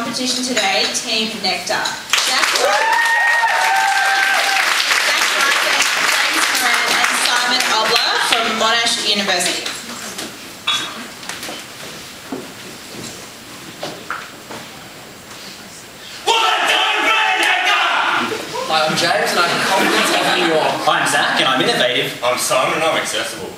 competition today, Team Nectar. Jack Martin, James Moran and Simon Obler from Monash University. Hi, I'm James and I'm confident of New York. I'm Zach and I'm innovative. I'm Simon and I'm accessible.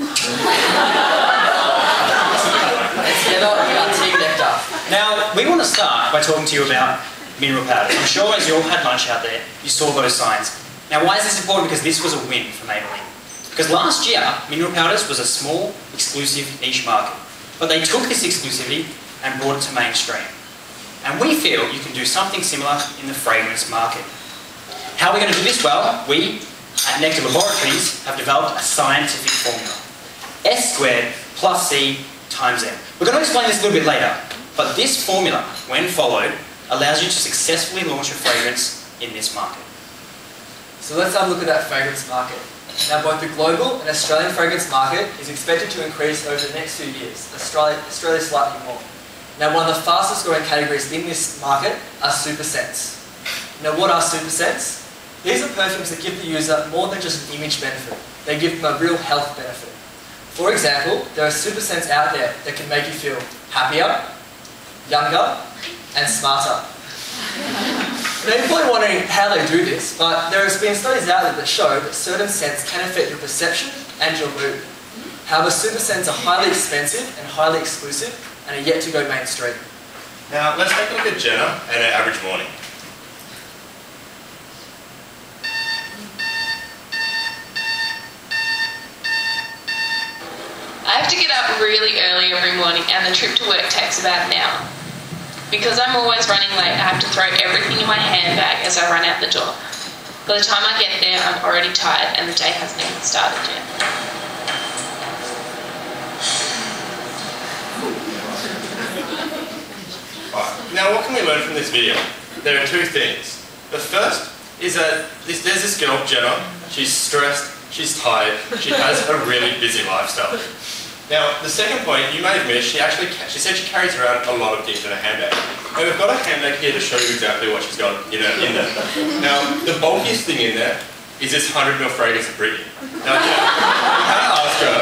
And together we are Team Nectar. Now, we want to start by talking to you about mineral powders. I'm sure as you all had lunch out there, you saw those signs. Now, why is this important? Because this was a win for Maybelline. Because last year, mineral powders was a small, exclusive niche market. But they took this exclusivity and brought it to mainstream. And we feel you can do something similar in the fragrance market. How are we going to do this? Well, we at Nectar Laboratories have developed a scientific formula. S squared plus C times M. We're going to explain this a little bit later, but this formula, when followed, allows you to successfully launch a fragrance in this market. So let's have a look at that fragrance market. Now both the global and Australian fragrance market is expected to increase over the next few years. Australia slightly more. Now one of the fastest growing categories in this market are super scents. Now what are super scents? These are perfumes that give the user more than just an image benefit. They give them a real health benefit. For example, there are super scents out there that can make you feel happier, younger, and smarter. Now you're probably wondering how they do this, but there has been studies out there that show that certain scents can affect your perception and your mood. However, super scents are highly expensive and highly exclusive and are yet to go mainstream. Now let's take a look at Jenna and her average morning. I have to get up really early every morning and the trip to work takes about an hour. Because I'm always running late, I have to throw everything in my handbag as I run out the door. By the time I get there, I'm already tired and the day hasn't even started yet. Right. Now what can we learn from this video? There are two things. The first is that there's this girl, Jenna, she's stressed, she's tired, she has a really busy lifestyle. Now, the second point, you may have missed, she said she carries around a lot of things in her handbag. And we've got a handbag here to show you exactly what she's got in there. Now, the bulkiest thing in there is this 100ml fragrance of Britney. Now, you had to ask her,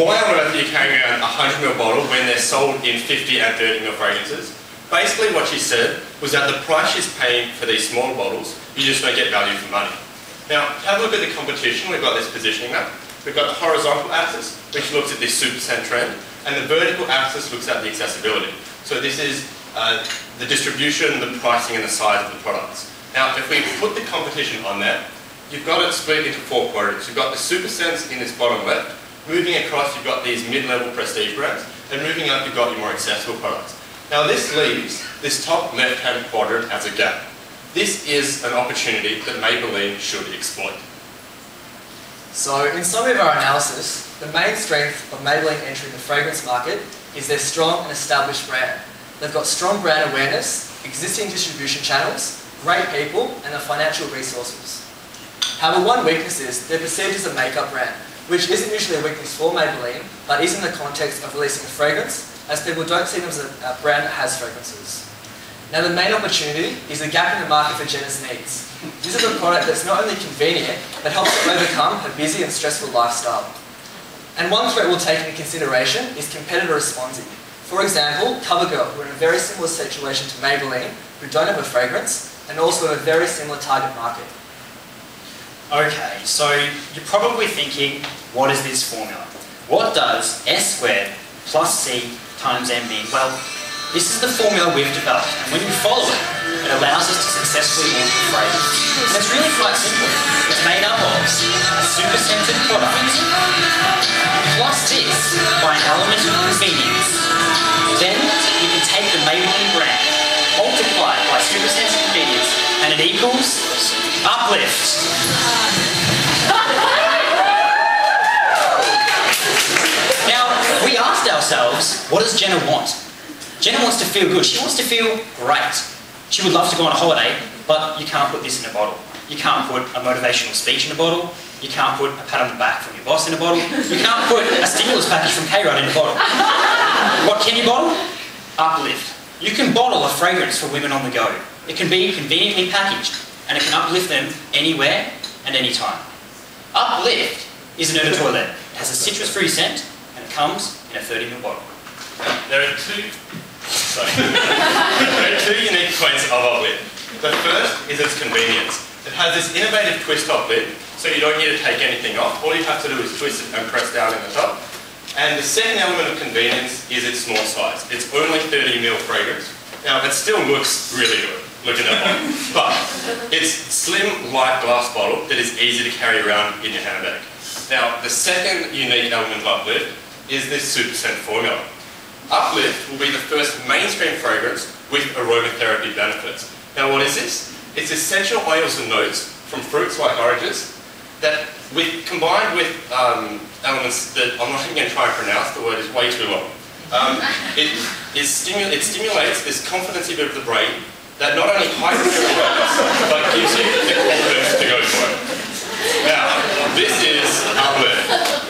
why on earth are you carrying around a 100ml bottle when they're sold in 50 and 30ml fragrances? Basically, what she said was that the price she's paying for these small bottles, you just don't get value for money. Now, have a look at the competition. We've got this positioning map. We've got the horizontal axis, which looks at this super scent trend, and the vertical axis looks at the accessibility. So this is the distribution, the pricing, and the size of the products. Now, if we put the competition on there, you've got it split into four quadrants. You've got the super scents in this bottom left. Moving across, you've got these mid-level prestige brands, and moving up, you've got your more accessible products. Now, this leaves this top left-hand quadrant as a gap. This is an opportunity that Maybelline should exploit. So, in summary of our analysis, the main strength of Maybelline entering the fragrance market is their strong and established brand. They've got strong brand awareness, existing distribution channels, great people, and the financial resources. However, one weakness is they're perceived as a makeup brand, which isn't usually a weakness for Maybelline, but is in the context of releasing a fragrance, as people don't see them as a brand that has fragrances. Now, the main opportunity is a gap in the market for Jenna's needs. This is a product that's not only convenient, but helps her overcome her busy and stressful lifestyle. And one threat we'll take into consideration is competitor responding. For example, CoverGirl, who are in a very similar situation to Maybelline, who don't have a fragrance, and also in a very similar target market. Okay, so you're probably thinking, what is this formula? What does S squared plus C times M mean? Well, this is the formula we've developed, and when you follow it, it allows us to successfully launch a fragrance. And it's really quite simple. It's made up of a super scented product, plus this by an element of convenience. Then you can take the Maybelline brand, multiply it by super scented convenience, and it equals uplift. Now, we asked ourselves, what does Jenna want? Jenna wants to feel good. She wants to feel great. She would love to go on a holiday, but you can't put this in a bottle. You can't put a motivational speech in a bottle. You can't put a pat on the back from your boss in a bottle. You can't put a stimulus package from K-Rod in a bottle. What can you bottle? Uplift. You can bottle a fragrance for women on the go. It can be conveniently packaged, and it can uplift them anywhere and anytime. Uplift isn't in a toilet. It has a citrus-free scent, and it comes in a 30ml bottle. There are two unique points of Uplift. The first is its convenience. It has this innovative twist-top lid, so you don't need to take anything off. All you have to do is twist it and press down in the top. And the second element of convenience is its small size. It's only 30ml fragrance. Now, it still looks really good. Look at that one. But it's slim, light glass bottle that is easy to carry around in your handbag. Now, the second unique element of Uplift is this super scent formula. Uplift will be the first mainstream fragrance with aromatherapy benefits. Now, what is this? It's essential oils and notes from fruits like oranges that, combined with elements that I'm not even going to try and pronounce, the word is way too long. It stimulates this competency bit of the brain that not only heightens your awareness, but gives you the confidence to go for it. Now, this is Uplift.